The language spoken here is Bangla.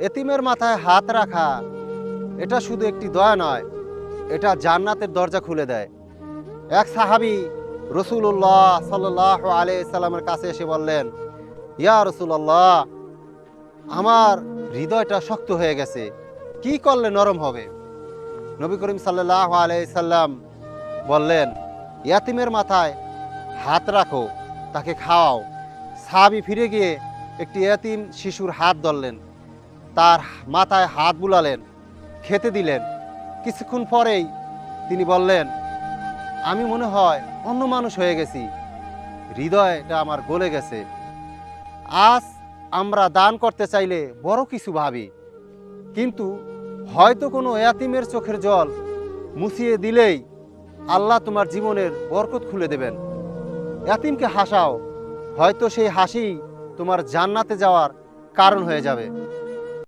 এতিমের মাথায় হাত রাখা এটা শুধু একটি দয়া নয়, এটা জান্নাতের দরজা খুলে দেয়। এক সাহাবী রাসূলুল্লাহ সাল্লাল্লাহু আলাইহি সাল্লামের কাছে এসে বললেন, ইয়া রাসূলুল্লাহ, আমার হৃদয়টা শক্ত হয়ে গেছে, কি করলে নরম হবে? নবী করিম সাল্লাল্লাহু আলাইহি সাল্লাম বললেন, ইয়াতিমের মাথায় হাত রাখো, তাকে খাওয়াও। সাহাবী ফিরে গিয়ে একটি ইয়াতিম শিশুর হাত ধরলেন, তার মাথায় হাত বুলালেন, খেতে দিলেন। কিছুক্ষণ পরেই তিনি বললেন, আমি মনে হয় অন্য মানুষ হয়ে গেছি, হৃদয়টা আমার গলে গেছে। আজ আমরা দান করতে চাইলে বড় কিছু ভাবি, কিন্তু হয়তো কোনো ইয়াতিমের চোখের জল মুছিয়ে দিলেই আল্লাহ তোমার জীবনের বরকত খুলে দেবেন। ইয়াতিমকে হাসাও, হয়তো সেই হাসি তোমার জান্নাতে যাওয়ার কারণ হয়ে যাবে।